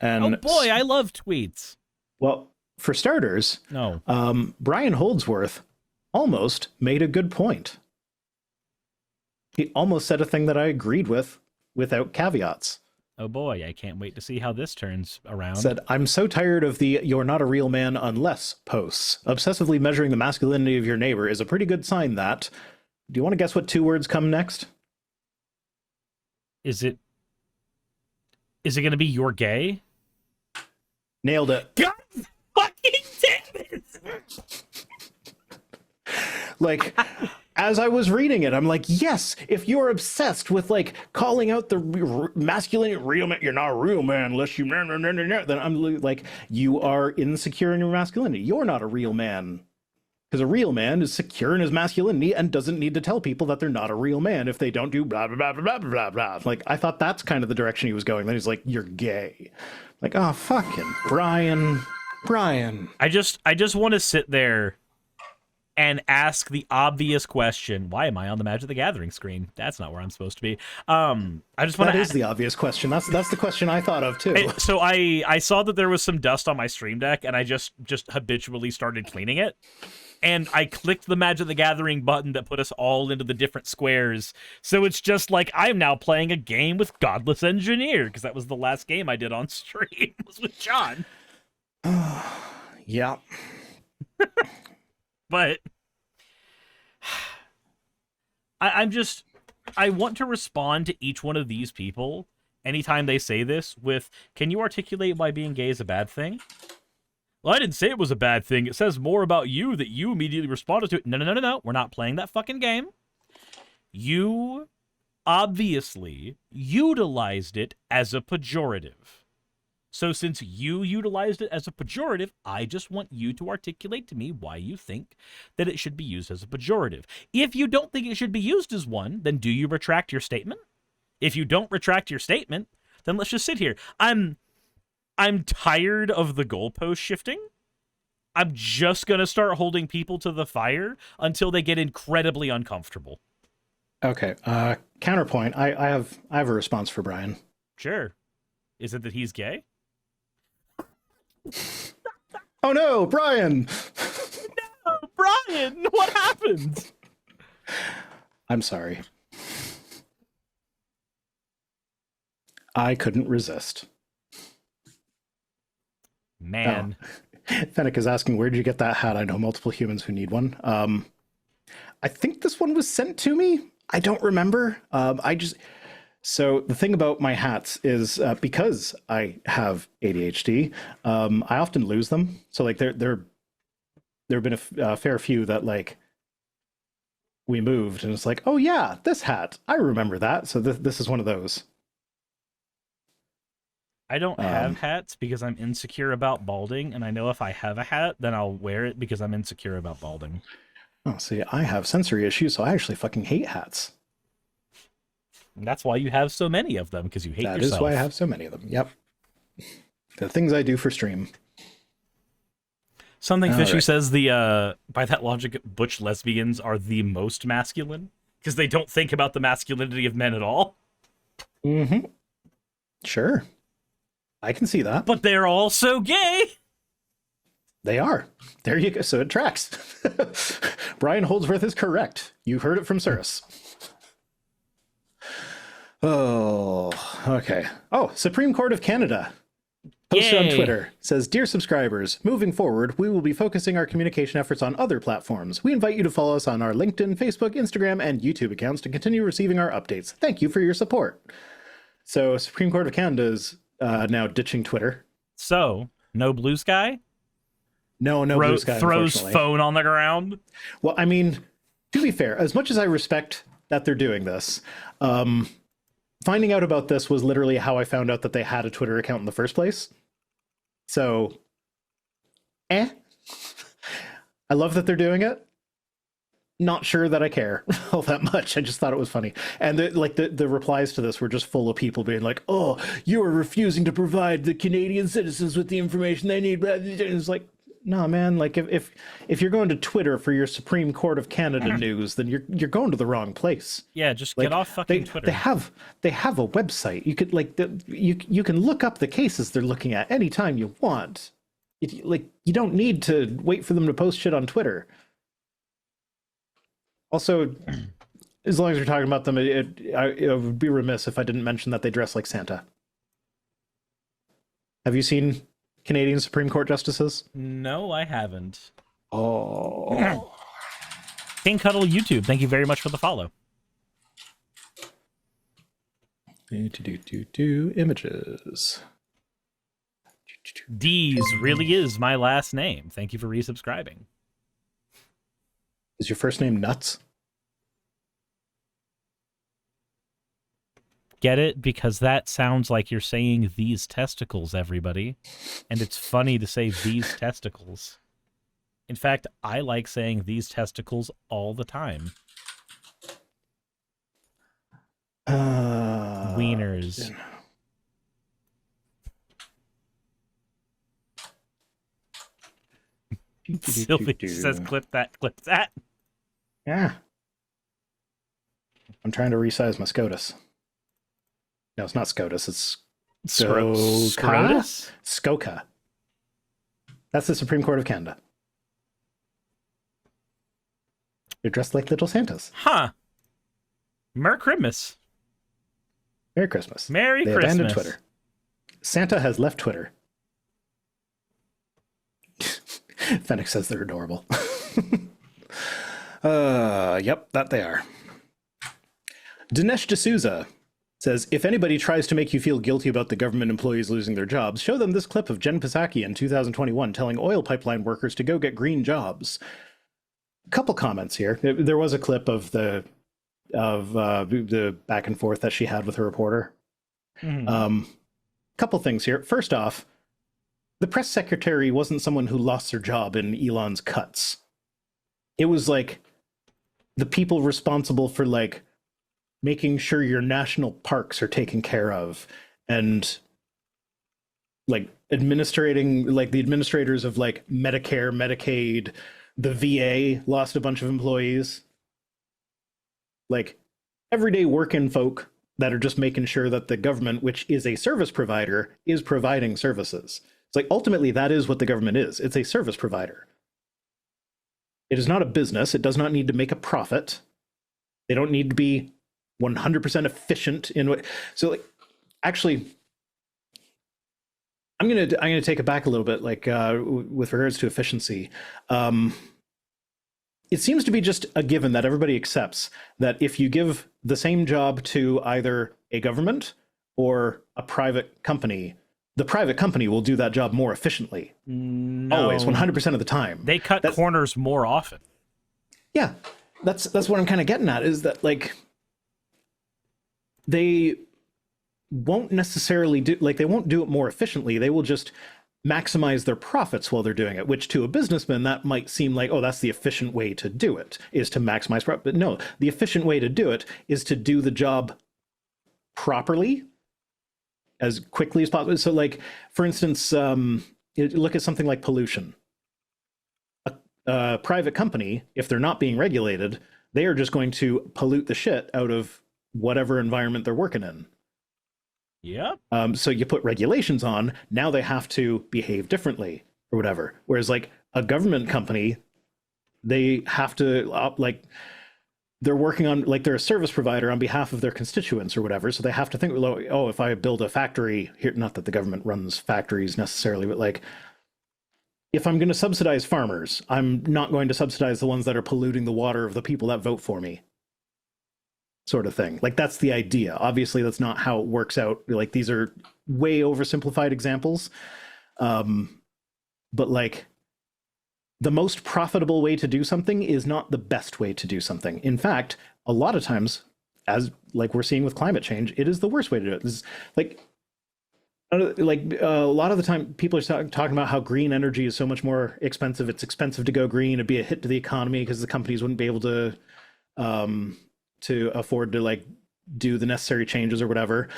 And Oh boy, I love tweets. well, for starters, No. Brian Holdsworth almost made a good point. He almost said a thing that I agreed with without caveats. Oh boy, I can't wait to see how this turns around. Said, I'm so tired of the "you're not a real man unless" posts. Obsessively measuring the masculinity of your neighbor is a pretty good sign that... Do you want to guess what 2 words come next? Is it going to be "you're gay"? Nailed it. God fucking damn it! Like, as I was reading it, I'm like, yes, if you're obsessed with, like, calling out the masculine real man, you're not a real man unless you... Then I'm like, you are insecure in your masculinity. You're not a real man. Because a real man is secure in his masculinity and doesn't need to tell people that they're not a real man if they don't do blah, blah, blah, blah, blah, blah, blah. Like, I thought that's kind of the direction he was going. Then he's like, you're gay. Like, oh, fucking Brian. I just want to sit there and ask the obvious question: why am I on the Magic the Gathering screen? That's not where I'm supposed to be. I just want to... That is the obvious question. That's the question I thought of too. So I saw that there was some dust on my Stream Deck, and I just habitually started cleaning it. And I clicked the Magic the Gathering button that put us all into the different squares. So it's just like I'm now playing a game with Godless Engineer, because that was the last game I did on stream, was with John. Yeah. But I want to respond to each one of these people anytime they say this with, can you articulate why being gay is a bad thing? Well, I didn't say it was a bad thing. It says more about you that you immediately responded to it. No. We're not playing that fucking game. You obviously utilized it as a pejorative. So since you utilized it as a pejorative, I just want you to articulate to me why you think that it should be used as a pejorative. If you don't think it should be used as one, then do you retract your statement? If you don't retract your statement, then let's just sit here. I'm tired of the goalpost shifting. I'm just going to start holding people to the fire until they get incredibly uncomfortable. Okay. Counterpoint. I have a response for Brian. Sure. Is it that he's gay? Oh no, Brian! No, Brian! What happened? I'm sorry. I couldn't resist. Man. Oh. Fennec is asking, where did you get that hat? I know multiple humans who need one. I think this one was sent to me. I don't remember. So the thing about my hats is because I have ADHD, I often lose them. So like there have been a fair few that like we moved and it's like, oh yeah, this hat, I remember that. So this is one of those. I don't have hats because I'm insecure about balding, and I know if I have a hat, then I'll wear it because I'm insecure about balding. Oh, see, I have sensory issues, so I actually fucking hate hats. And that's why you have so many of them, because you hate yourself. That is why I have so many of them. Yep. The things I do for stream. Something Fishy says by that logic, butch lesbians are the most masculine because they don't think about the masculinity of men at all. Mm-hmm. Sure. I can see that. But they're also gay. They are. There you go. So it tracks. Brian Holdsworth is correct. You heard it from Suris. Oh, okay. Oh, Supreme Court of Canada. Posted on Twitter, says, Dear subscribers, moving forward, we will be focusing our communication efforts on other platforms. We invite you to follow us on our LinkedIn, Facebook, Instagram, and YouTube accounts to continue receiving our updates. Thank you for your support. So Supreme Court of Canada is now ditching Twitter. So, no Blue Sky? No Blue Sky, throws phone on the ground? Well, I mean, to be fair, as much as I respect that they're doing this, finding out about this was literally how I found out that they had a Twitter account in the first place. So, I love that they're doing it. Not sure that I care all that much. I just thought it was funny. And the replies to this were just full of people being like, oh, you are refusing to provide the Canadian citizens with the information they need. And it's like, No, man. Like if you're going to Twitter for your Supreme Court of Canada news, then you're going to the wrong place. Yeah, just Like get off fucking Twitter. they have a website. You could you can look up the cases they're looking at anytime you want. You don't need to wait for them to post shit on Twitter. Also, as long as we're talking about them, it would be remiss if I didn't mention that they dress like Santa. Have you seen Canadian Supreme Court justices? No, I haven't. Oh. King Cuddle YouTube, thank you very much for the follow. Images. Deez really is my last name. Thank you for resubscribing. Is your first name Nuts? Get it? Because that sounds like you're saying these testicles, everybody. And it's funny to say these testicles. In fact, I like saying these testicles all the time. Wieners. Sylvie says, clip that, clip that. Yeah. I'm trying to resize my SCOTUS. No, it's not SCOTUS. It's Scrotus? SCOCA. That's the Supreme Court of Canada. They're dressed like little Santas. Huh. Merry Christmas. Merry Christmas. Merry They Christmas. abandoned Twitter. Santa has left Twitter. Fennec says they're adorable. Yep, that they are. Dinesh D'Souza says, if anybody tries to make you feel guilty about the government employees losing their jobs, show them this clip of Jen Psaki in 2021 telling oil pipeline workers to go get green jobs. A couple comments here. There was a clip of the back and forth that she had with her reporter. Couple things here. First off, the press secretary wasn't someone who lost their job in Elon's cuts. It was like the people responsible for like making sure your national parks are taken care of and like administrating, like the administrators of like Medicare, Medicaid, the VA lost a bunch of employees. Like everyday working folk that are just making sure that the government, which is a service provider, is providing services. It's like ultimately that is what the government is. It's a service provider. It is not a business. It does not need to make a profit. They don't need to be 100% efficient in what. So like, actually, I'm gonna take it back a little bit. Like with regards to efficiency, it seems to be just a given that everybody accepts that if you give the same job to either a government or a private company, the private company will do that job more efficiently. No. Always, 100% of the time. They cut corners more often. Yeah, that's what I'm kind of getting at, is that like they won't necessarily do, like they won't do it more efficiently. They will just maximize their profits while they're doing it, which to a businessman that might seem like, oh, that's the efficient way to do it, is to maximize profit. But no, the efficient way to do it is to do the job properly as quickly as possible. So like, for instance, look at something like pollution. A private company, if they're not being regulated, they are just going to pollute the shit out of whatever environment they're working in. Yep. So you put regulations on, now they have to behave differently or whatever. Whereas like a government company, they have to like, they're working on, like they're a service provider on behalf of their constituents or whatever. So they have to think, oh, if I build a factory here, not that the government runs factories necessarily, but like, if I'm going to subsidize farmers, I'm not going to subsidize the ones that are polluting the water of the people that vote for me. Sort of thing. Like that's the idea. Obviously, that's not how it works out. Like these are way oversimplified examples. But like the most profitable way to do something is not the best way to do something. In fact, a lot of times, as like we're seeing with climate change, it is the worst way to do it. This is like a lot of the time people are talking about how green energy is so much more expensive. It's expensive to go green. It'd be a hit to the economy because the companies wouldn't be able to afford to like do the necessary changes or whatever.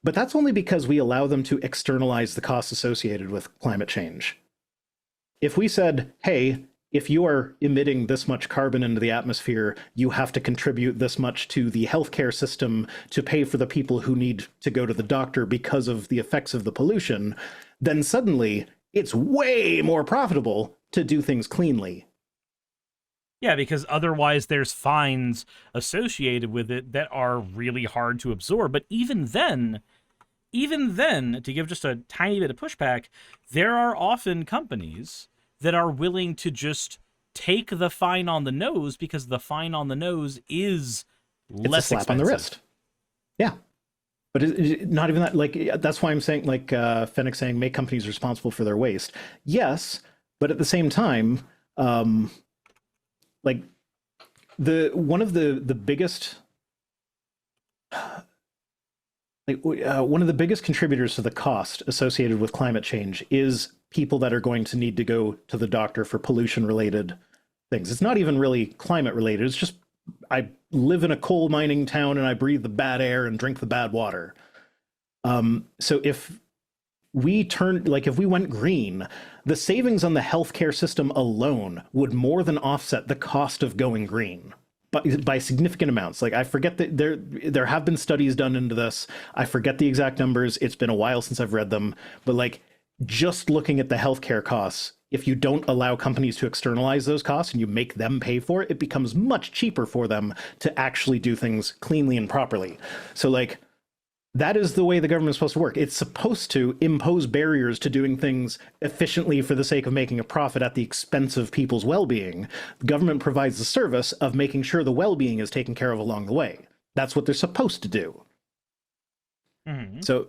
But that's only because we allow them to externalize the costs associated with climate change. if we said, hey, if you are emitting this much carbon into the atmosphere, you have to contribute this much to the healthcare system to pay for the people who need to go to the doctor because of the effects of the pollution, then suddenly it's way more profitable to do things cleanly. Yeah, because otherwise there's fines associated with it that are really hard to absorb. But even then, to give just a tiny bit of pushback, there are often companies that are willing to just take the fine on the nose because the fine on the nose is less slap expensive. On the wrist. Yeah. But not even that. Like, that's why I'm saying, like, Fennec saying, make companies responsible for their waste. Yes, but at the same time, like, one of the biggest, one of the biggest contributors to the cost associated with climate change is people that are going to need to go to the doctor for pollution related things. It's not even really climate related. It's just, I live in a coal mining town and I breathe the bad air and drink the bad water. So if we went green, the savings on the healthcare system alone would more than offset the cost of going green by significant amounts. Like, I forget that there have been studies done into this. I forget the exact numbers. It's been a while since I've read them, but like, just looking at the healthcare costs, if you don't allow companies to externalize those costs and you make them pay for it, it becomes much cheaper for them to actually do things cleanly and properly. So like, that is the way the government is supposed to work. It's supposed to impose barriers to doing things efficiently for the sake of making a profit at the expense of people's well-being. The government provides the service of making sure the well-being is taken care of along the way. That's what they're supposed to do. Mm-hmm. So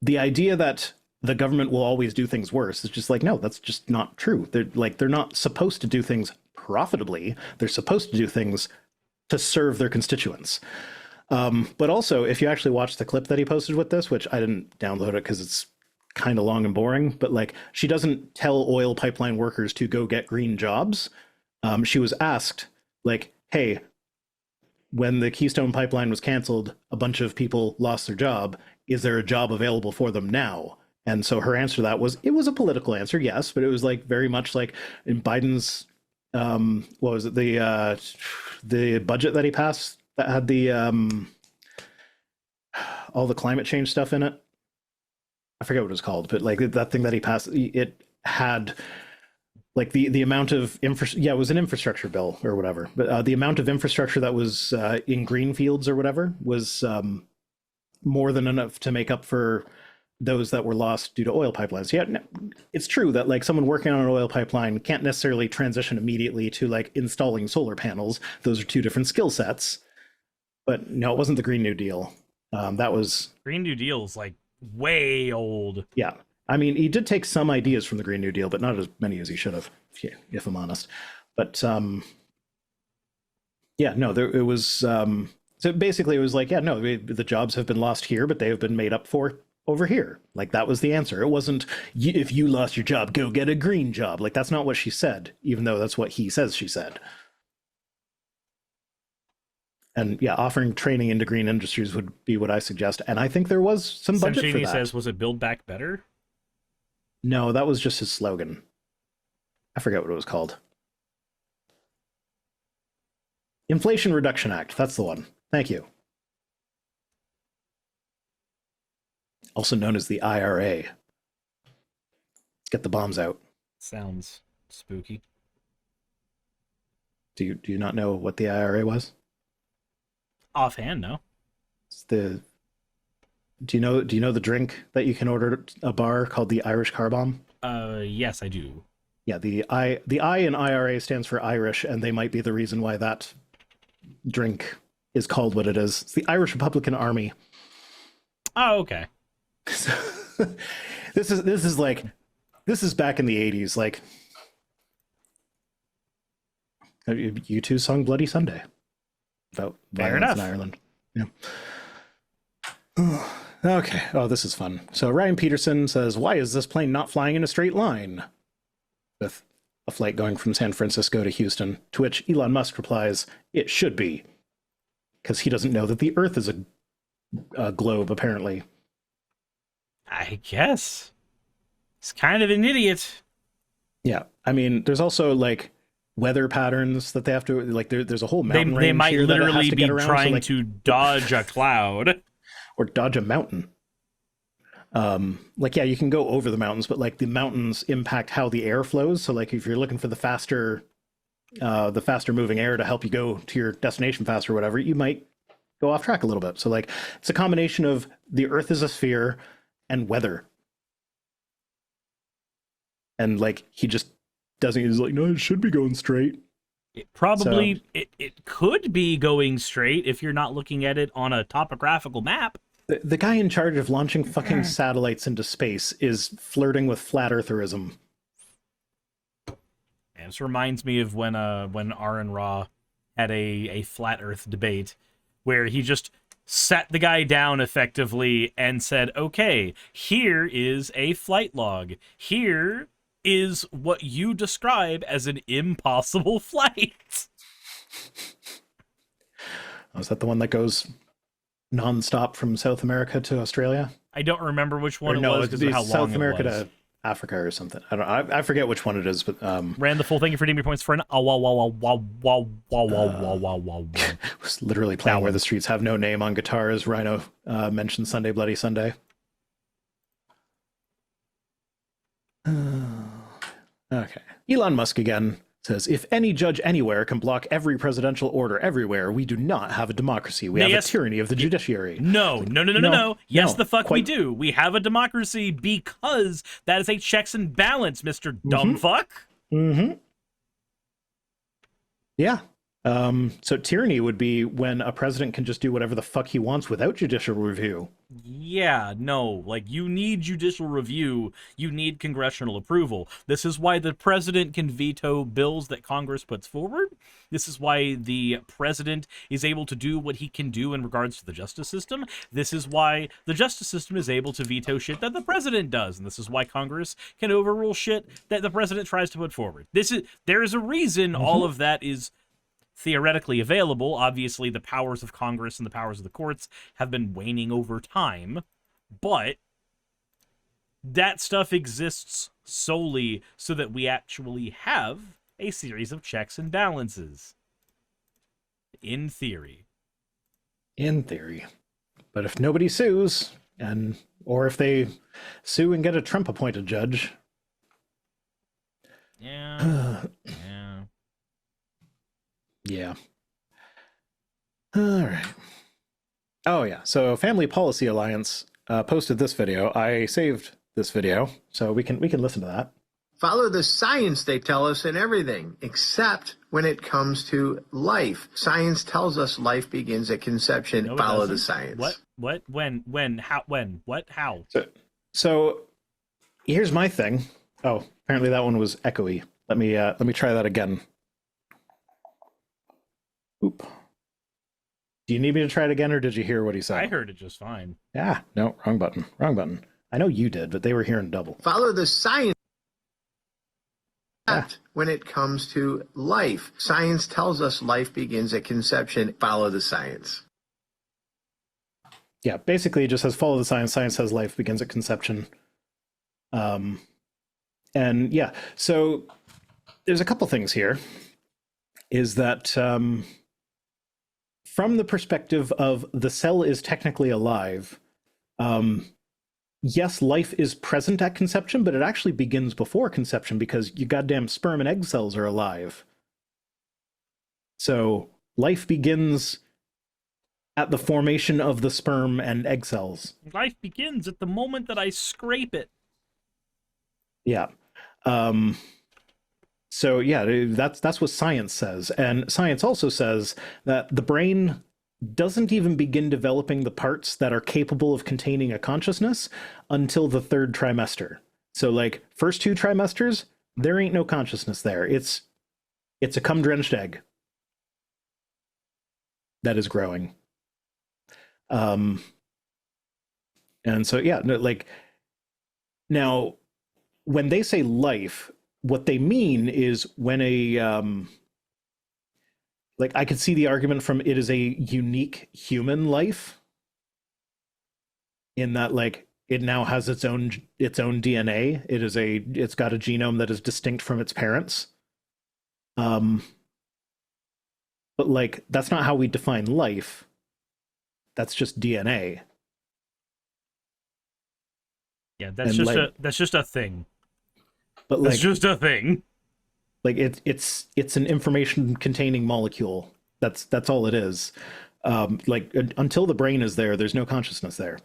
the idea that the government will always do things worse is just like, no, that's just not true. They're not supposed to do things profitably. They're supposed to do things to serve their constituents. But also, if you actually watch the clip that he posted with this, which I didn't download it because it's kind of long and boring, but like, she doesn't tell oil pipeline workers to go get green jobs. She was asked, like, hey, when the Keystone Pipeline was canceled, a bunch of people lost their job. Is there a job available for them now? And so her answer to that was, it was a political answer, yes, but it was like very much like in Biden's, what was it, the budget that he passed that had the all the climate change stuff in it. I forget what it was called, but like that thing that he passed, it had like the amount of it was an infrastructure bill or whatever, but the amount of infrastructure that was in green fields or whatever was more than enough to make up for those that were lost due to oil pipelines. Yeah, it's true that like someone working on an oil pipeline can't necessarily transition immediately to like installing solar panels. Those are two different skill sets. But no, it wasn't the Green New Deal. That was Green New Deal is like way old. Yeah, I mean, he did take some ideas from the Green New Deal, but not as many as he should have, if I'm honest. But yeah, no, it was. So basically, it was like, yeah, no, the jobs have been lost here, but they have been made up for over here. Like, that was the answer. It wasn't, if you lost your job, go get a green job. Like, that's not what she said, even though that's what he says she said. And yeah, offering training into green industries would be what I suggest. And I think there was some budget for that. says, was it Build Back Better? No, that was just his slogan. I forget what it was called. Inflation Reduction Act. That's the one. Thank you. Also known as the IRA. Let's get the bombs out. Sounds spooky. Do you not know what the IRA was? Offhand, no. It's do you know the drink that you can order at a bar called the Irish Car Bomb? Yes, I do. Yeah, the I in IRA stands for Irish, and they might be the reason why that drink is called what it is. It's the Irish Republican Army. Oh, okay. So, this is back in the 80s. Like, U2 song Bloody Sunday about violence in Ireland. Yeah. Okay. Oh, this is fun. So Ryan Peterson says, why is this plane not flying in a straight line? With a flight going from San Francisco to Houston, to which Elon Musk replies, it should be. Because he doesn't know that the Earth is a globe, apparently. I guess. He's kind of an idiot. Yeah, I mean, there's also like weather patterns that they have to like. There's a whole mountain They range might here that it has literally to be get around, so trying like, to dodge a cloud. or dodge a mountain. Like, yeah, you can go over the mountains, but like the mountains impact how the air flows. So like, if you're looking for the faster moving air to help you go to your destination faster, or whatever, you might go off track a little bit. So like, it's a combination of the Earth is a sphere and weather. And like, he just doesn't. He's like, no, it should be going straight. It could be going straight if you're not looking at it on a topographical map. The guy in charge of launching fucking satellites into space is flirting with flat eartherism. And this reminds me of when Aaron Ra had a flat Earth debate where he just sat the guy down effectively and said, "Okay, here is a flight log. Here is what you describe as an impossible flight." Was that the one that goes nonstop from South America to Australia? I don't remember which one Or it no, was it's because of how long South America it was. to Africa or something. I don't know. I forget which one it is, but Ran the full thing for Demon points for an was literally playing Where the Streets Have No Name on guitar as Rhino mentioned Sunday Bloody Sunday. Okay. Elon Musk again says, if any judge anywhere can block every presidential order everywhere, we do not have a democracy. We have a tyranny of the judiciary. No. Yes, the fuck we quite... do. We have a democracy because that is a checks and balance, Mr. Dumb fuck. Mm-hmm. Yeah. So tyranny would be when a president can just do whatever the fuck he wants without judicial review. Yeah, no, like you need judicial review, you need congressional approval. This is why the president can veto bills that Congress puts forward. This is why the president is able to do what he can do in regards to the justice system. This is why the justice system is able to veto shit that the president does. And this is why Congress can overrule shit that the president tries to put forward. There is a reason all of that is theoretically available. Obviously, the powers of Congress and the powers of the courts have been waning over time, but that stuff exists solely so that we actually have a series of checks and balances. In theory. In theory. But if nobody sues, or if they sue and get a Trump-appointed judge... Yeah. Yeah. All right. Oh, yeah. So Family Policy Alliance posted this video. I saved this video, so we can listen to that. Follow the science, they tell us, in everything, except when it comes to life. Science tells us life begins at conception. No, follow the science. What? When? How? When? What? How? So here's my thing. Oh, apparently that one was echoey. Let me try that again. Oop. Do you need me to try it again, or did you hear what he said? I heard it just fine. Yeah, no, wrong button. Wrong button. I know you did, but they were hearing double. Follow the science. Yeah. When it comes to life, science tells us life begins at conception. Follow the science. Yeah, basically it just says follow the science. Science says life begins at conception. And yeah, so there's a couple things here. Is that from the perspective of the cell is technically alive, yes, life is present at conception, but it actually begins before conception because you goddamn sperm and egg cells are alive. So life begins at the formation of the sperm and egg cells. Life begins at the moment that I scrape it. Yeah. So yeah, that's what science says. And science also says that the brain doesn't even begin developing the parts that are capable of containing a consciousness until the third trimester. So like first two trimesters, there ain't no consciousness there. It's a cum-drenched egg that is growing. And so yeah, like now when they say life, what they mean is when like I could see the argument from it is a unique human life in that like it now has its own DNA. It's got a genome that is distinct from its parents. But like that's not how we define life. That's just DNA. Yeah, that's And just like, that's just a thing. but That's like, just a thing. like it's an information containing molecule. That's all it is. Like until the brain is there, there's no consciousness there.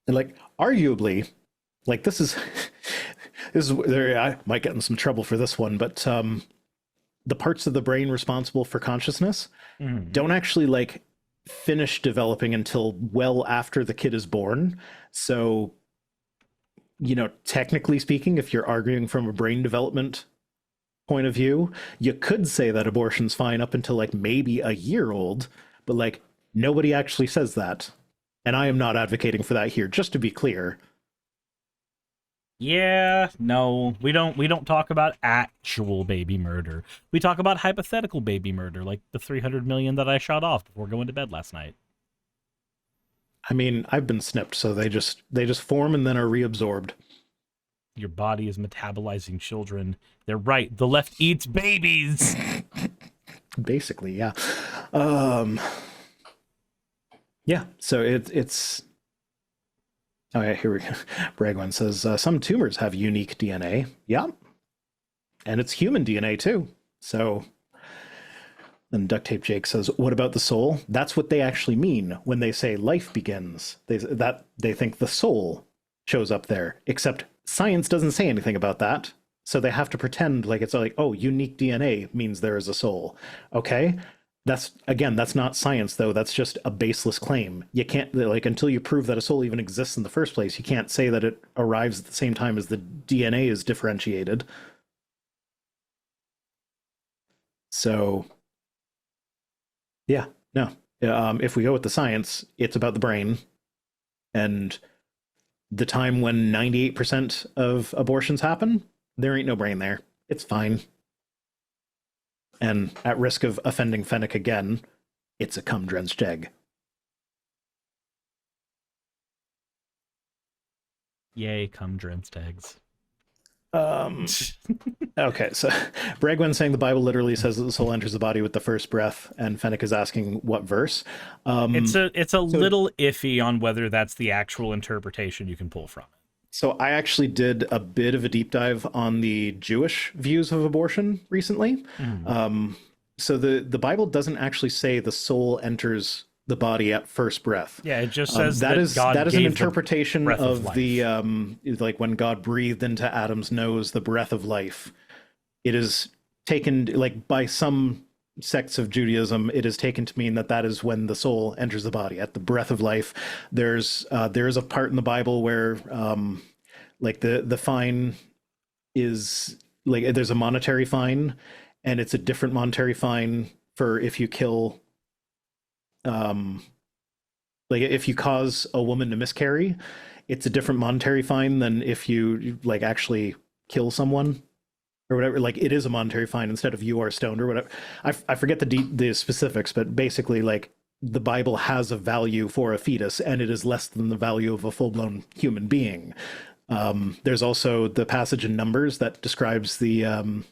And like arguably, like this is this is there. I might get in some trouble for this one, but the parts of the brain responsible for consciousness don't actually like finish developing until well after the kid is born. So, you know, technically speaking, if you're arguing from a brain development point of view, you could say that abortion's fine up until like maybe a year old, but like nobody actually says that. And I am not advocating for that here, just to be clear. Yeah, no, we don't talk about actual baby murder. We talk about hypothetical baby murder, like the 300 million that I shot off before going to bed last night. I mean, I've been snipped, so they just form and then are reabsorbed. Your body is metabolizing children. They're right. The left eats babies. Basically, yeah. Yeah, so it's oh yeah, here we go. Bragwin says some tumors have unique DNA. Yeah. And it's human DNA too. So then Duct Tape Jake says, what about the soul? That's what they actually mean when they say life begins. They think the soul shows up there, except science doesn't say anything about that. So they have to pretend like it's like, oh, unique DNA means there is a soul. Okay. That's not science though. That's just a baseless claim. You can't like until you prove that a soul even exists in the first place, you can't say that it arrives at the same time as the DNA is differentiated. So yeah, no. If we go with the science, it's about the brain, and the time when 98% of abortions happen, there ain't no brain there. It's fine. And at risk of offending Fennec again, it's a cum-drenched egg. Yay, cum-drenched eggs. Okay, so Bregwin saying the Bible literally says that the soul enters the body with the first breath, and Fennec is asking what verse. It's a little iffy on whether that's the actual interpretation you can pull from it. So I actually did a bit of a deep dive on the Jewish views of abortion recently. So the Bible doesn't actually say the soul enters the body at first breath. Yeah, it just says that is God an gave interpretation the breath of the like when God breathed into Adam's nose the breath of life. It is taken like by some sects of Judaism, it is taken to mean that is when the soul enters the body at the breath of life. There's a part in the Bible where like the fine is like there's a monetary fine, and it's a different monetary fine for if you kill like if you cause a woman to miscarry, it's a different monetary fine than if you like actually kill someone or whatever. Like it is a monetary fine instead of you are stoned or whatever. I forget the specifics, but basically like the Bible has a value for a fetus, and it is less than the value of a full-blown human being. There's also the passage in Numbers that describes the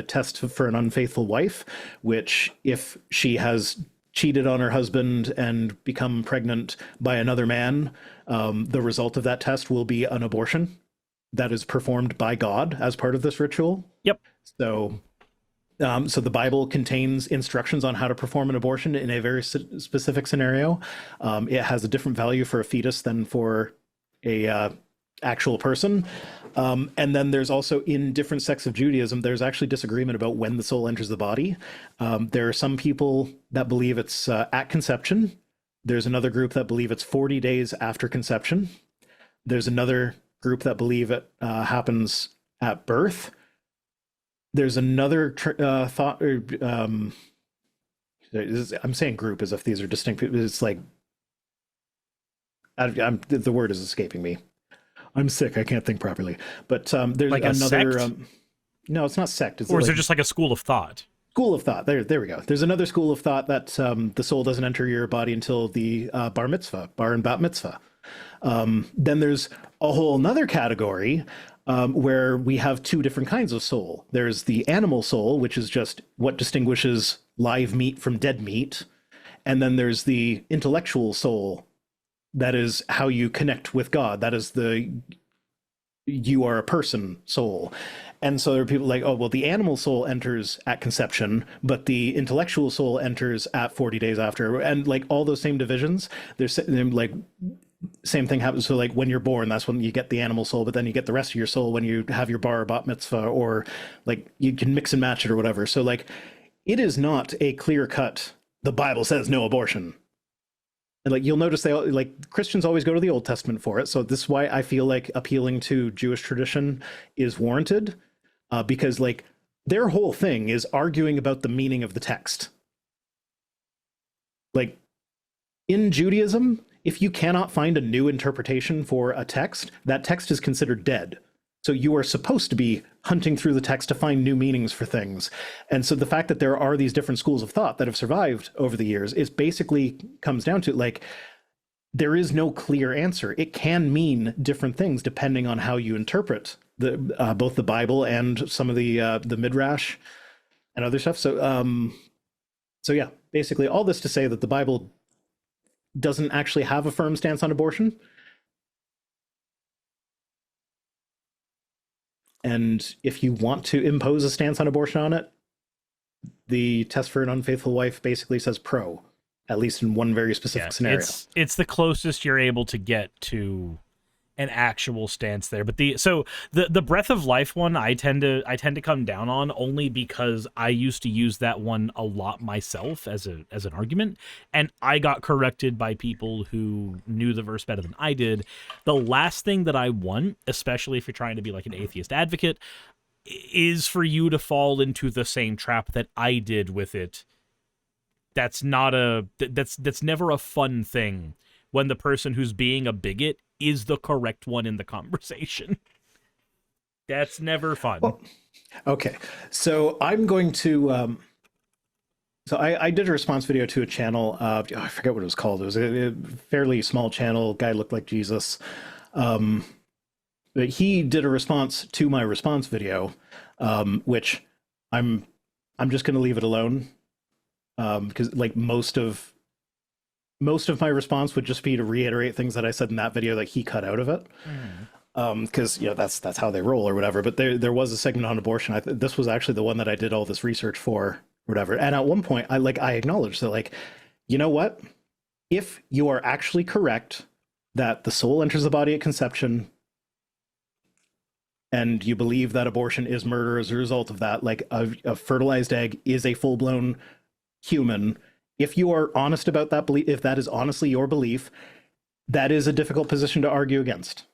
test for an unfaithful wife, which if she has cheated on her husband and become pregnant by another man, the result of that test will be an abortion that is performed by God as part of this ritual. Yep. So the Bible contains instructions on how to perform an abortion in a very specific scenario. It has a different value for a fetus than for a actual person. And then there's also in different sects of Judaism, there's actually disagreement about when the soul enters the body. There are some people that believe it's at conception. There's another group that believe it's 40 days after conception. There's another group that believe it happens at birth. There's another thought. I'm saying group as if these are distinct. It's like the word is escaping me. I'm sick. I can't think properly. But there's like another. sect? No, it's not sect. It's or is like, there just like a school of thought? school of thought. There we go. There's another school of thought that the soul doesn't enter your body until the bar and bat mitzvah. Then there's a whole another category where we have two different kinds of soul. There's the animal soul, which is just what distinguishes live meat from dead meat. And then there's the intellectual soul. That is how you connect with God. That is the you are a person soul. And so there are people like, oh, well, the animal soul enters at conception, but the intellectual soul enters at 40 days after. And like all those same divisions, there's like same thing happens. So like when you're born, that's when you get the animal soul, but then you get the rest of your soul when you have your bar or bat mitzvah, or like you can mix and match it or whatever. So like it is not a clear cut, the Bible says no abortion. And like you'll notice they like Christians always go to the Old Testament for it. So this is why I feel like appealing to Jewish tradition is warranted, because like their whole thing is arguing about the meaning of the text. Like in Judaism, if you cannot find a new interpretation for a text, that text is considered dead. So you are supposed to be hunting through the text to find new meanings for things. And so the fact that there are these different schools of thought that have survived over the years is basically comes down to like, there is no clear answer. It can mean different things depending on how you interpret the both the Bible and some of the Midrash and other stuff. So yeah, basically all this to say that the Bible doesn't actually have a firm stance on abortion. And if you want to impose a stance on abortion on it, the test for an unfaithful wife basically says pro, at least in one very specific scenario. It's the closest you're able to get to an actual stance there. But the breath of life one I tend to come down on, only because I used to use that one a lot myself as an argument, and I got corrected by people who knew the verse better than I did. The last thing that I want, especially if you're trying to be like an atheist advocate, is for you to fall into the same trap that I did with it. That's never a fun thing when the person who's being a bigot is the correct one in the conversation. That's never fun. Well, okay, so I'm going to so I did a response video to a channel, I forget what it was called. It was a fairly small channel, guy looked like Jesus. But he did a response to my response video, which I'm just going to leave it alone, because like most of my response would just be to reiterate things that I said in that video that he cut out of it. Because that's how they roll or whatever. But there was a segment on abortion. This was actually the one that I did all this research for, whatever. And at one point, I acknowledged that, like, you know what? If you are actually correct that the soul enters the body at conception, and you believe that abortion is murder as a result of that, like a fertilized egg is a full-blown human. If you are honest about that belief, if that is honestly your belief, that is a difficult position to argue against.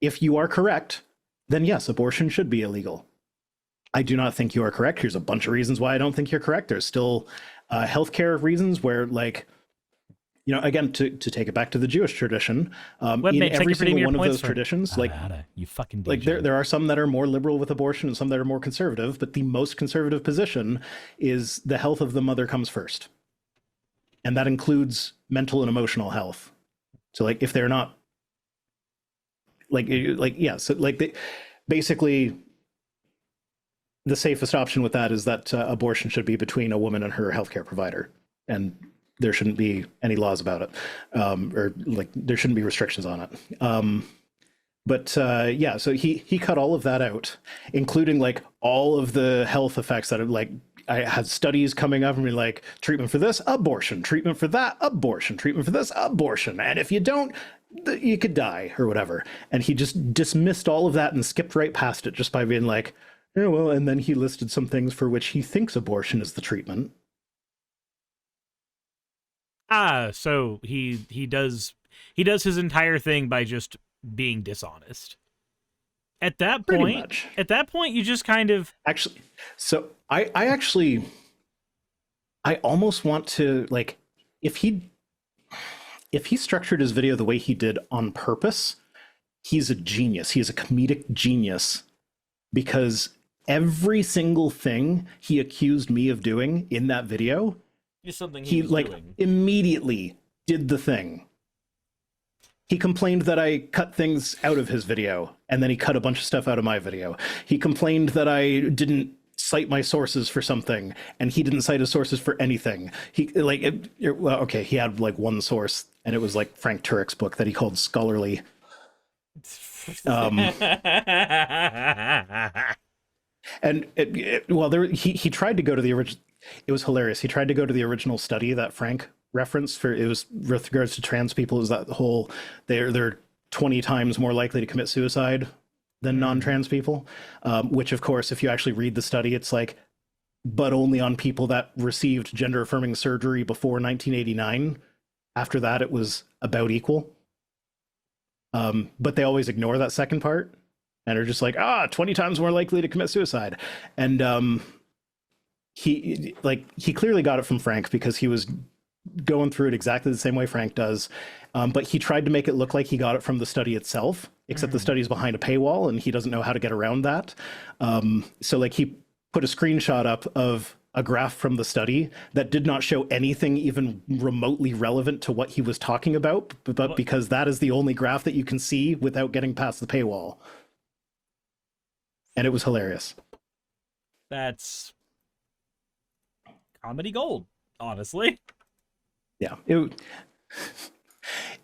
If you are correct, then yes, abortion should be illegal. I do not think you are correct. Here's a bunch of reasons why I don't think you're correct. There's still healthcare reasons where, like, again, to take it back to the Jewish tradition, in every single one of those traditions, like, you fucking DJ. Like there are some that are more liberal with abortion and some that are more conservative, but the most conservative position is the health of the mother comes first. And that includes mental and emotional health. So like if they're not basically the safest option with that is that abortion should be between a woman and her healthcare provider, and there shouldn't be any laws about it, or like there shouldn't be restrictions on it. So he cut all of that out, including like all of the health effects that are like, I had studies coming up and be like, treatment for this, abortion, treatment for that, abortion, treatment for this, abortion. And if you don't, you could die or whatever. And he just dismissed all of that and skipped right past it just by being like, yeah, well, and then he listed some things for which he thinks abortion is the treatment. So he does his entire thing by just being dishonest. At that point, you just kind of actually. So I almost want to, like, if he structured his video the way he did on purpose, he's a genius. He is a comedic genius, because every single thing he accused me of doing in that video, It's something he was like doing. immediately did the thing. He complained that I cut things out of his video, and then he cut a bunch of stuff out of my video. He complained that I didn't cite my sources for something, and he didn't cite his sources for anything. He well, okay, he had like one source, and it was like Frank Turek's book that he called scholarly. And he tried to go to the original. It was hilarious. He tried to go to the original study that Frank referenced for. It was with regards to trans people. Is that the whole they're 20 times more likely to commit suicide than non-trans people, which of course, if you actually read the study, it's like, but only on people that received gender-affirming surgery before 1989. After that, it was about equal. But they always ignore that second part and are just like, 20 times more likely to commit suicide. And he clearly got it from Frank, because he was going through it exactly the same way Frank does. But he tried to make it look like he got it from the study itself, except the study is behind a paywall and he doesn't know how to get around that. So like he put a screenshot up of a graph from the study that did not show anything even remotely relevant to what he was talking about, but because that is the only graph that you can see without getting past the paywall. And it was hilarious. That's comedy gold, honestly. Yeah,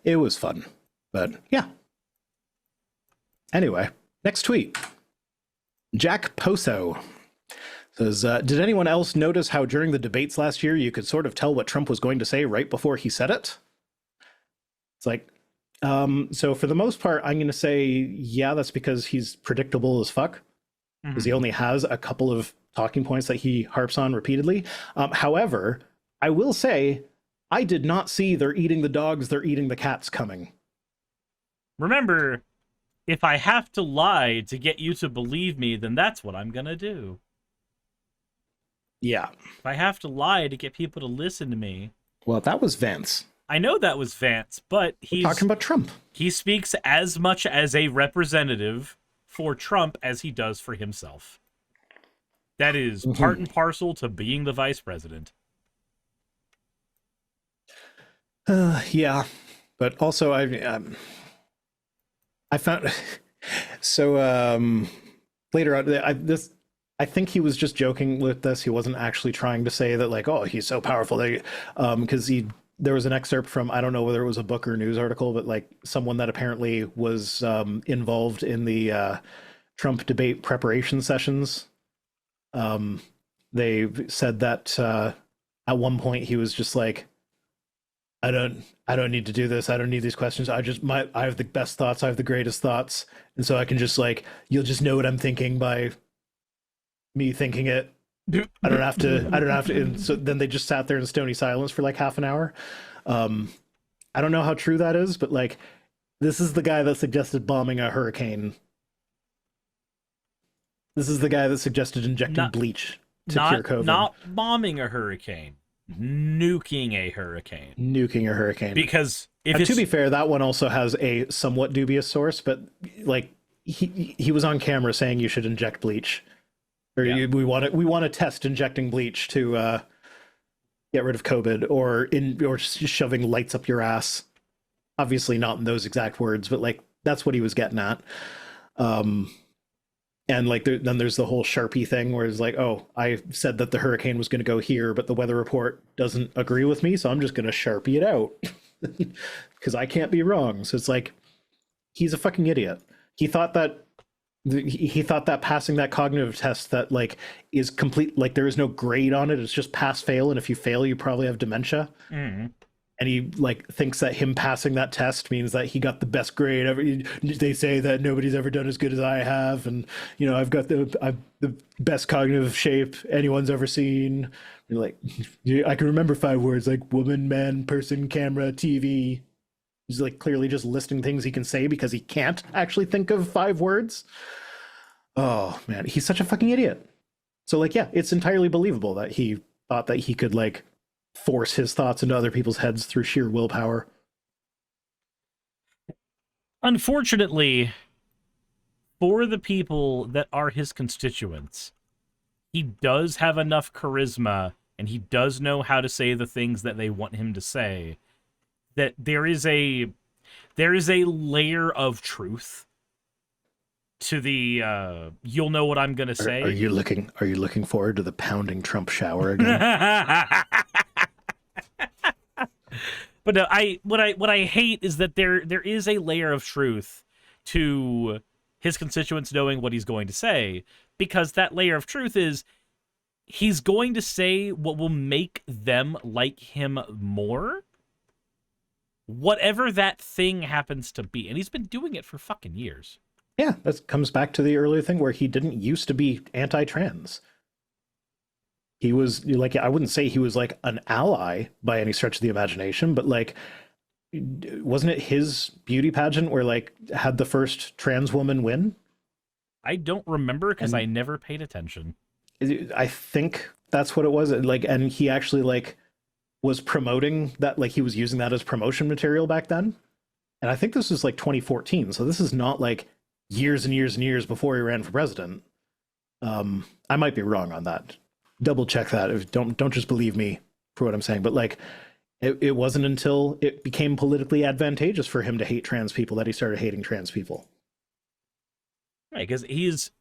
it was fun, but yeah. Anyway, next tweet. Jack Poso says, did anyone else notice how during the debates last year you could sort of tell what Trump was going to say right before he said it? It's like, so for the most part, I'm going to say, yeah, that's because he's predictable as fuck, because he only has a couple of talking points that he harps on repeatedly. However, I will say, I did not see they're eating the dogs, they're eating the cats coming. Remember, if I have to lie to get you to believe me, then that's what I'm going to do. Yeah. If I have to lie to get people to listen to me. Well, that was Vance. I know that was Vance, but We're talking about Trump. He speaks as much as a representative for Trump as he does for himself. That is part and parcel to being the vice president. Yeah, but also I found so later on I think he was just joking with this. He wasn't actually trying to say that like, oh, he's so powerful that because there was an excerpt from, I don't know whether it was a book or news article, but like someone that apparently was involved in the Trump debate preparation sessions. They said that at one point he was just like, I don't need to do this. I don't need these questions. I have the best thoughts. I have the greatest thoughts. And so I can just like, you'll just know what I'm thinking by me thinking it. I don't have to. And so then they just sat there in stony silence for like half an hour. I don't know how true that is, but like, this is the guy that suggested bombing a hurricane. This is the guy that suggested injecting bleach to cure COVID. Not bombing a hurricane. Nuking a hurricane. Because to be fair, that one also has a somewhat dubious source, but like he was on camera saying you should inject bleach, or we want to test injecting bleach to get rid of COVID, or shoving lights up your ass. Obviously not in those exact words, but like that's what he was getting at. And like then there's the whole Sharpie thing where it's like, oh, I said that the hurricane was going to go here, but the weather report doesn't agree with me, so I'm just going to Sharpie it out because I can't be wrong. So it's like, he's a fucking idiot. He thought that passing that cognitive test that like is complete, like there is no grade on it. It's just pass fail, and if you fail, you probably have dementia. And he like thinks that him passing that test means that he got the best grade ever. They say that nobody's ever done as good as I have, and you know I've got the best cognitive shape anyone's ever seen. You're like, I can remember 5 words like woman, man, person, camera, TV. He's like clearly just listing things he can say because he can't actually think of 5 words. Oh man, he's such a fucking idiot. So like, yeah, it's entirely believable that he thought that he could like force his thoughts into other people's heads through sheer willpower. Unfortunately, for the people that are his constituents, he does have enough charisma and he does know how to say the things that they want him to say, that there is a layer of truth to the you'll know what I'm gonna say. Are you looking forward to the pounding Trump shower again? But no, what I hate is that there is a layer of truth to his constituents knowing what he's going to say, because that layer of truth is he's going to say what will make them like him more, whatever that thing happens to be. And he's been doing it for fucking years. Yeah, that comes back to the earlier thing where he didn't used to be anti-trans. He was like, I wouldn't say he was like an ally by any stretch of the imagination, but like, wasn't it his beauty pageant where like had the first trans woman win? I don't remember because I never paid attention. I think that's what it was. Like, and he actually like was promoting that, like he was using that as promotion material back then. And I think this was like 2014. So this is not like years and years and years before he ran for president. I might be wrong on that. Double check that. Don't just believe me for what I'm saying. But like, it wasn't until it became politically advantageous for him to hate trans people that he started hating trans people. Right, because he's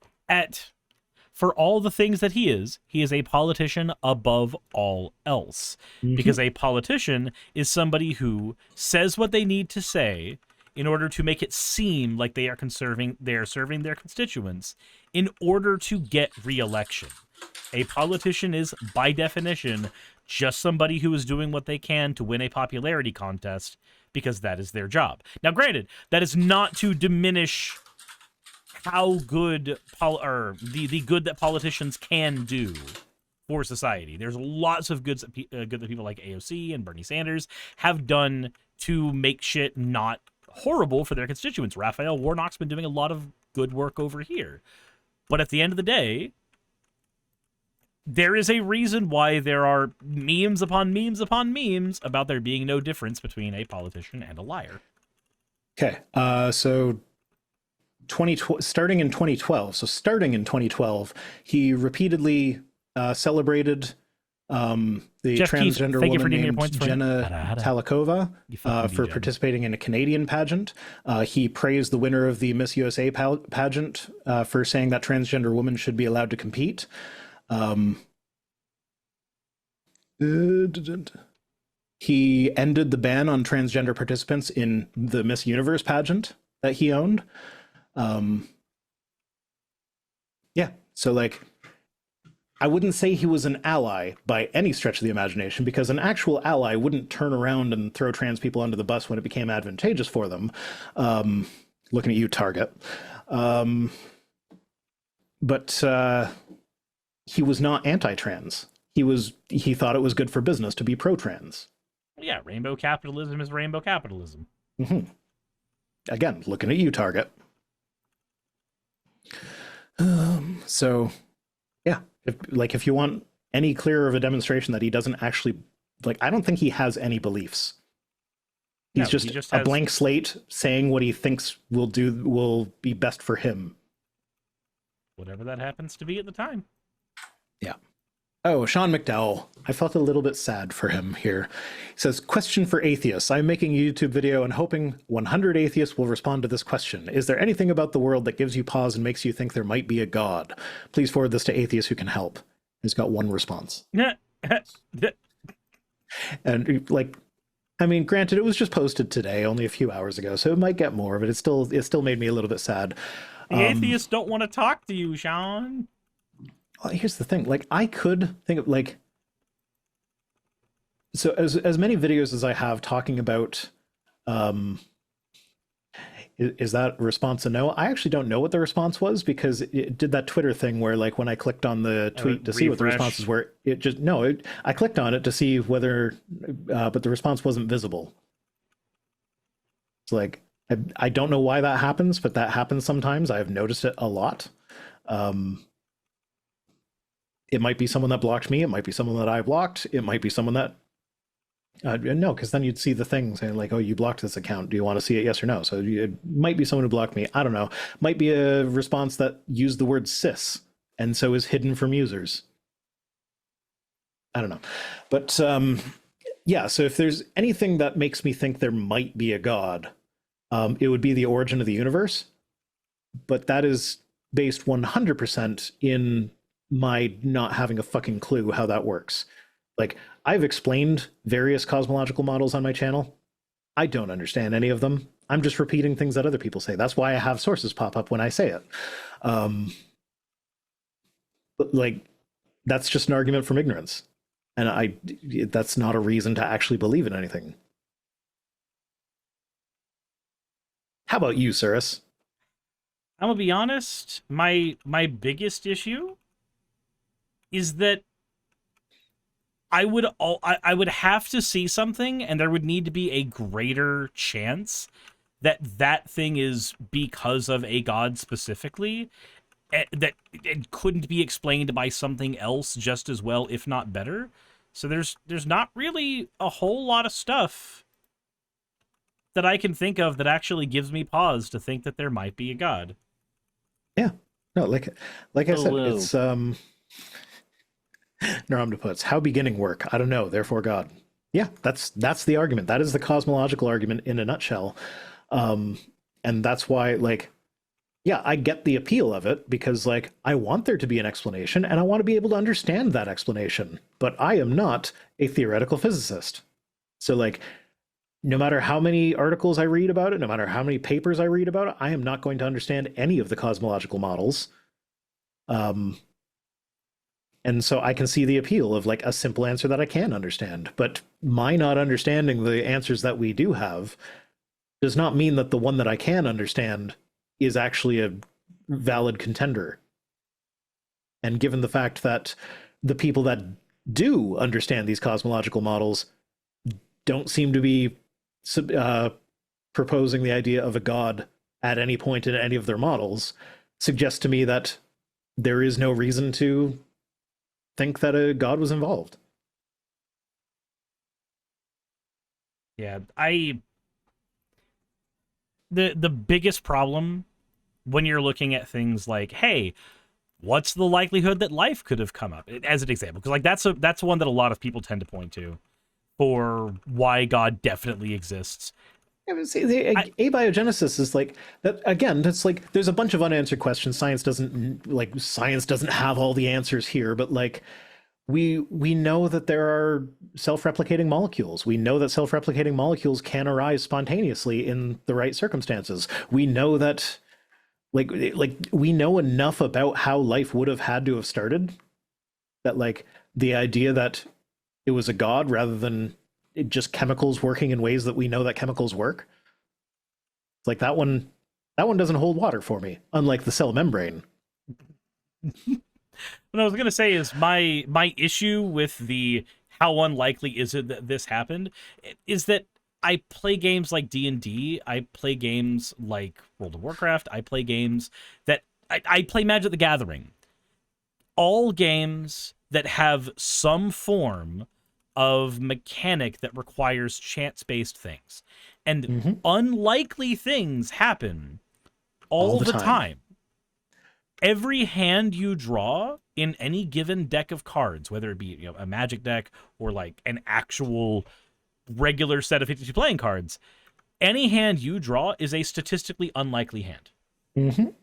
for all the things that he is a politician above all else. Mm-hmm. Because a politician is somebody who says what they need to say in order to make it seem like they are serving their constituents in order to get re-election. A politician is, by definition, just somebody who is doing what they can to win a popularity contest because that is their job. Now, granted, that is not to diminish how good the good that politicians can do for society. There's lots of good that people like AOC and Bernie Sanders have done to make shit not horrible for their constituents. Raphael Warnock's been doing a lot of good work over here. But at the end of the day, there is a reason why there are memes upon memes upon memes about there being no difference between a politician and a liar. Okay, so starting in 2012, he repeatedly celebrated the Jeff transgender Keith, woman named Jenna Talikova for participating in a Canadian pageant. He praised the winner of the Miss USA pageant for saying that transgender women should be allowed to compete. He ended the ban on transgender participants in the Miss Universe pageant that he owned. Yeah, so like, I wouldn't say he was an ally by any stretch of the imagination, because an actual ally wouldn't turn around and throw trans people under the bus when it became advantageous for them. Looking at you, Target. But he was not anti-trans. He thought it was good for business to be pro-trans. Yeah, rainbow capitalism is rainbow capitalism. Mm-hmm. Again, looking at you, Target. So, yeah, if you want any clearer of a demonstration that he doesn't actually, like, I don't think he has any beliefs. He's just a blank slate saying what he thinks will be best for him. Whatever that happens to be at the time. Yeah. Oh, Sean McDowell. I felt a little bit sad for him here. He says, question for atheists. I'm making a YouTube video and hoping 100 atheists will respond to this question. Is there anything about the world that gives you pause and makes you think there might be a God? Please forward this to atheists who can help. He's got one response. And like, I mean, granted, it was just posted today, only a few hours ago, so it might get more, but it still made me a little bit sad. The atheists don't want to talk to you, Sean. Well, here's the thing. Like, I could think of like, so as many videos as I have talking about, is that response a no? I actually don't know what the response was, because it did that Twitter thing where, like, when I clicked on the tweet to see what the responses were, it just, no, I clicked on it to see whether, but the response wasn't visible. It's like, I don't know why that happens, but that happens sometimes. I have noticed it a lot. It might be someone that blocked me. It might be someone that I blocked. It might be someone that No, because then you'd see the thing saying like, "Oh, you blocked this account. Do you want to see it? Yes or no?" So it might be someone who blocked me. I don't know. Might be a response that used the word cis and so is hidden from users. I don't know, but yeah. So if there's anything that makes me think there might be a god, it would be the origin of the universe. But that is based 100% in my not having a fucking clue how that works. Like, I've explained various cosmological models on my channel. I don't understand any of them. I'm just repeating things that other people say. That's why I have sources pop up when I say it. But like, that's just an argument from ignorance. And that's not a reason to actually believe in anything. How about you, Suris? I'm gonna be honest. My biggest issue is that I would have to see something, and there would need to be a greater chance that that thing is because of a god specifically, that it couldn't be explained by something else just as well, if not better. So there's not really a whole lot of stuff that I can think of that actually gives me pause to think that there might be a god. Yeah. No, like I said, Hello. it's Neuromptoputs. How beginning work? I don't know. Therefore, God. Yeah, that's the argument. That is the cosmological argument in a nutshell. And that's why, like, yeah, I get the appeal of it because, like, I want there to be an explanation and I want to be able to understand that explanation. But I am not a theoretical physicist. So, like, no matter how many articles I read about it, no matter how many papers I read about it, I am not going to understand any of the cosmological models. And so I can see the appeal of like a simple answer that I can understand. But my not understanding the answers that we do have does not mean that the one that I can understand is actually a valid contender. And given the fact that the people that do understand these cosmological models don't seem to be proposing the idea of a god at any point in any of their models, suggests to me that there is no reason to think that a god was involved. Yeah, the biggest problem when you're looking at things like, hey, what's the likelihood that life could have come up, as an example, because like that's one that a lot of people tend to point to for why God definitely exists. Yeah, but see, the abiogenesis is like that again. That's like there's a bunch of unanswered questions. Science doesn't have all the answers here, but like we know that there are self-replicating molecules. We know that self-replicating molecules can arise spontaneously in the right circumstances. We know that like we know enough about how life would have had to have started that like the idea that it was a god rather than just chemicals working in ways that we know that chemicals work. It's like that one doesn't hold water for me, unlike the cell membrane. What I was gonna say is my issue with the how unlikely is it that this happened is that I play games like D&D, I play games like World of Warcraft, I play games that I play Magic the Gathering. All games that have some form of mechanic that requires chance-based things. And unlikely things happen all the time. Every hand you draw in any given deck of cards, whether it be a Magic deck or like an actual regular set of 52 playing cards, any hand you draw is a statistically unlikely hand.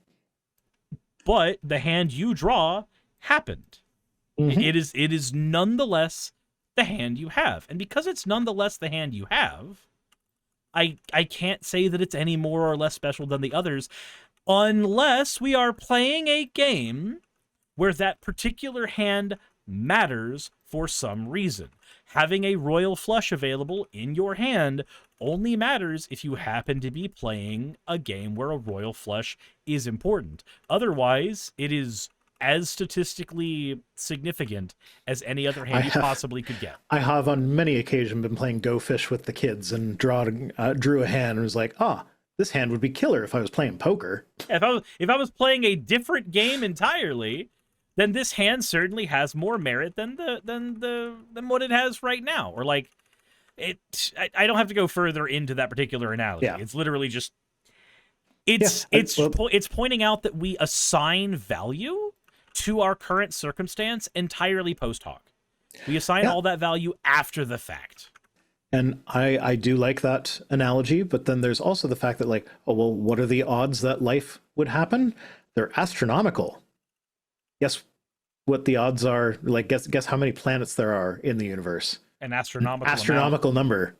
But the hand you draw happened. It is nonetheless the hand you have. And because it's nonetheless the hand you have, I can't say that it's any more or less special than the others, unless we are playing a game where that particular hand matters for some reason. Having a royal flush available in your hand only matters if you happen to be playing a game where a royal flush is important. Otherwise, it is as statistically significant as any other hand you possibly could get. I have on many occasions been playing Go Fish with the kids and drew a hand and was like, this hand would be killer if I was playing poker. If I was playing a different game entirely, then this hand certainly has more merit than what it has right now. Or like, I don't have to go further into that particular analogy. Yeah. It's literally just it's pointing out that we assign value to our current circumstance entirely post hoc. We assign all that value after the fact. And I do like that analogy, but then there's also the fact that, like, oh, well, what are the odds that life would happen? They're astronomical. Guess what the odds are? Like, guess how many planets there are in the universe? An astronomical number.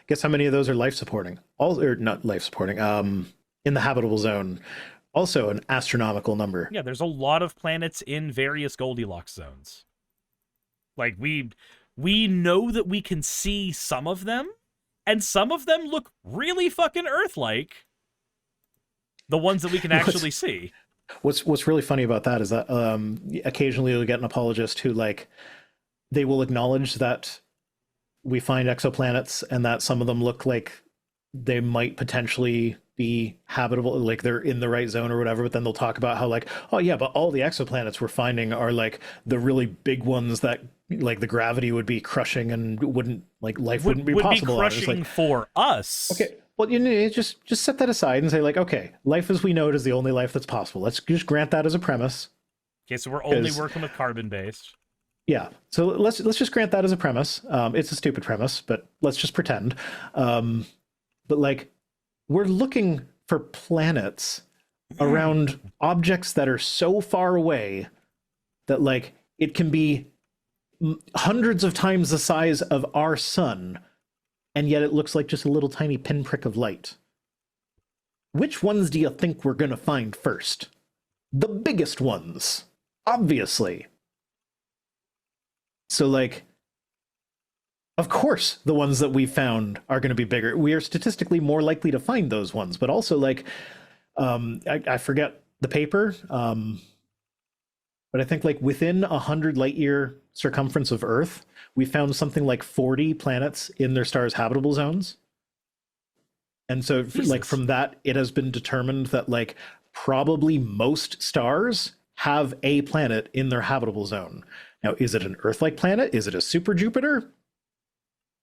Guess how many of those are life supporting? Or not life supporting. In the habitable zone, also an astronomical number. Yeah, there's a lot of planets in various Goldilocks zones. Like, we know that we can see some of them, and some of them look really fucking Earth-like. The ones that we can actually see. What's really funny about that is that occasionally you'll get an apologist who, like, they will acknowledge that we find exoplanets and that some of them look like they might potentially be habitable, like they're in the right zone or whatever, but then they'll talk about how, like, oh yeah, but all the exoplanets we're finding are like the really big ones that, like, the gravity would be crushing and wouldn't, like, life wouldn't be possible. Would be crushing for us. Okay, well, you know, just set that aside and say, like, okay, life as we know it is the only life that's possible. Let's just grant that as a premise. Okay, so we're only working with carbon-based. Yeah, so let's just grant that as a premise. It's a stupid premise, but let's just pretend. But, like, we're looking for planets around objects that are so far away that, like, it can be hundreds of times the size of our sun, and yet it looks like just a little tiny pinprick of light. Which ones do you think we're going to find first? The biggest ones, obviously. So, like, of course, the ones that we found are going to be bigger. We are statistically more likely to find those ones, but also, like, I forget the paper, but I think, like, within 100 light year circumference of Earth, we found something like 40 planets in their stars' habitable zones. And so, like, from that, it has been determined that, like, probably most stars have a planet in their habitable zone. Now, is it an Earth-like planet? Is it a super Jupiter?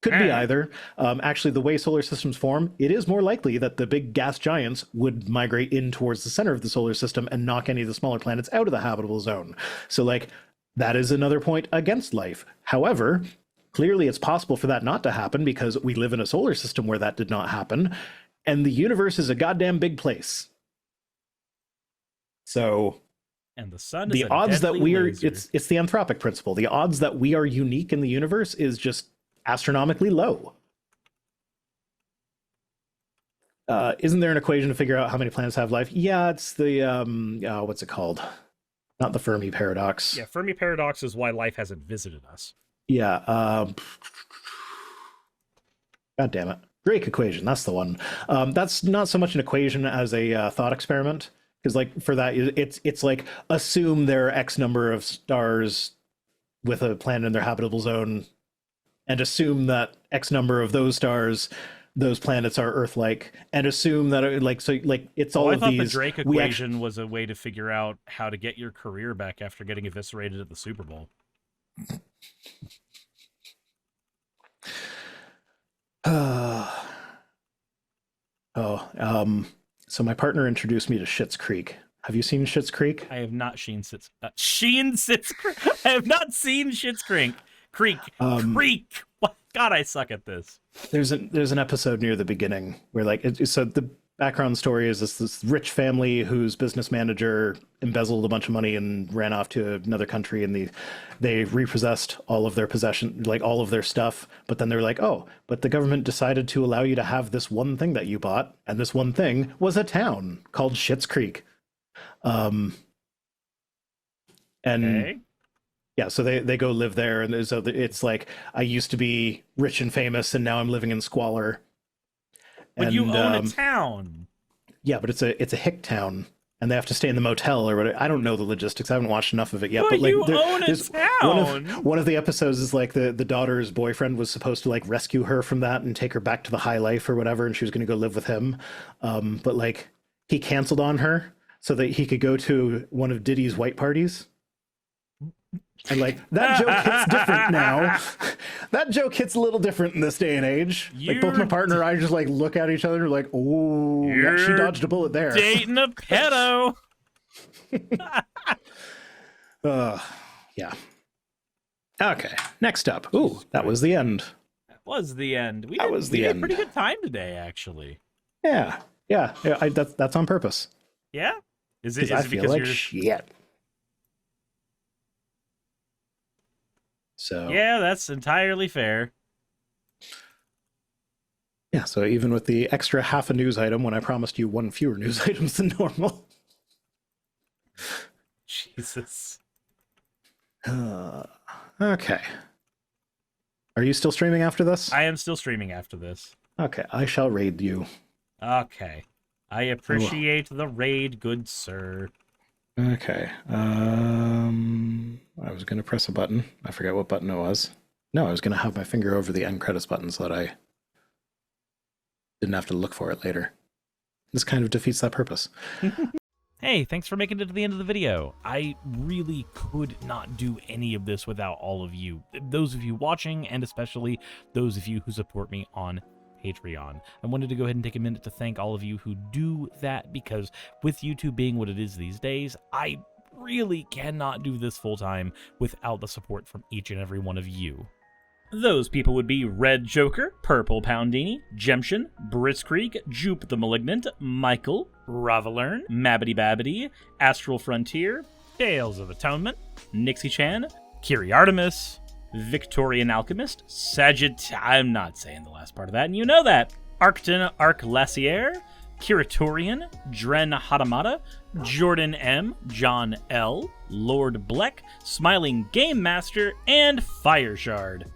Could be either. Actually, the way solar systems form, it is more likely that the big gas giants would migrate in towards the center of the solar system and knock any of the smaller planets out of the habitable zone. So, like, that is another point against life. However, clearly it's possible for that not to happen because we live in a solar system where that did not happen, and the universe is a goddamn big place. So, and the sun is the odds that we are, laser. it's the anthropic principle. The odds that we are unique in the universe is just astronomically low. Isn't there an equation to figure out how many planets have life? Yeah, it's the what's it called? Not the Fermi paradox. Yeah, Fermi paradox is why life hasn't visited us. Yeah. God damn it. Drake equation. That's the one. That's not so much an equation as a thought experiment. Because, like, for that, it's like, assume there are X number of stars with a planet in their habitable zone, and assume that X number of those stars, those planets are Earth-like, and assume that, like, so, like, it's all of these. I thought the Drake equation was a way to figure out how to get your career back after getting eviscerated at the Super Bowl. So my partner introduced me to Schitt's Creek. Have you seen Schitt's Creek? I have not seen Schitt's Creek. I have not seen Schitt's Creek. Creek. God, I suck at this. There's an episode near the beginning where, like, so the background story is this rich family whose business manager embezzled a bunch of money and ran off to another country, and they repossessed all of their possession, like all of their stuff. But then they're like, oh, but the government decided to allow you to have this one thing that you bought, and this one thing was a town called Schitt's Creek. Okay. Yeah, so they go live there, and so it's like, I used to be rich and famous, and now I'm living in squalor. But you own a town. Yeah, but it's a hick town, and they have to stay in the motel or whatever. I don't know the logistics. I haven't watched enough of it yet. But like, you own a town. One of the episodes is like the daughter's boyfriend was supposed to, like, rescue her from that and take her back to the high life or whatever, and she was going to go live with him. But, like, he canceled on her so that he could go to one of Diddy's white parties. And like, that joke hits different now. That joke hits a little different in this day and age. Like, both my partner and I just like look at each other and like, oh, yeah, she dodged a bullet there. Dating a pedo. Yeah. Okay, next up. Ooh, that was the end. That was the end. We That had, was the we had end. a pretty good time today, actually. Yeah. That's on purpose. Yeah? Is 'Cause it I feel because like you're... shit. So Yeah, that's entirely fair. yeah, so even with the extra half a news item when I promised you one fewer news items than normal. Jesus. Okay. Are you still streaming after this? I am still streaming after this. Okay, I shall raid you. Okay. I appreciate the raid, good sir. Okay. I was going to press a button. I forget what button it was. No, I was going to have my finger over the end credits button so that I didn't have to look for it later. This kind of defeats that purpose. Hey, thanks for making it to the end of the video. I really could not do any of this without all of you. Those of you watching, and especially those of you who support me on Patreon. I wanted to go ahead and take a minute to thank all of you who do that, because with YouTube being what it is these days, I really cannot do this full time without the support from each and every one of you. Those people would be Red Joker, Purple Poundini, Jemshin, Britzkrieg, Jupe the Malignant, Michael, Ravalern, Mabbity Babbity, Astral Frontier, Tales of Atonement, Nixie Chan, Kiri Artemis, Victorian Alchemist, I'm not saying the last part of that, and you know that, Arcton Arclacier, Kiratorian, Dren Hadamata, Jordan M, John L, Lord Bleck, Smiling Game Master, and Fireshard.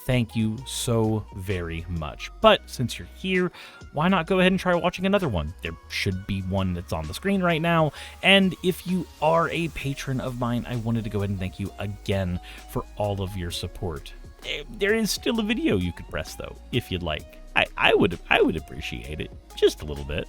Thank you so very much. But since you're here, why not go ahead and try watching another one? There should be one that's on the screen right now. And if you are a patron of mine, I wanted to go ahead and thank you again for all of your support. There is still a video you could press though, if you'd like. I would appreciate it just a little bit.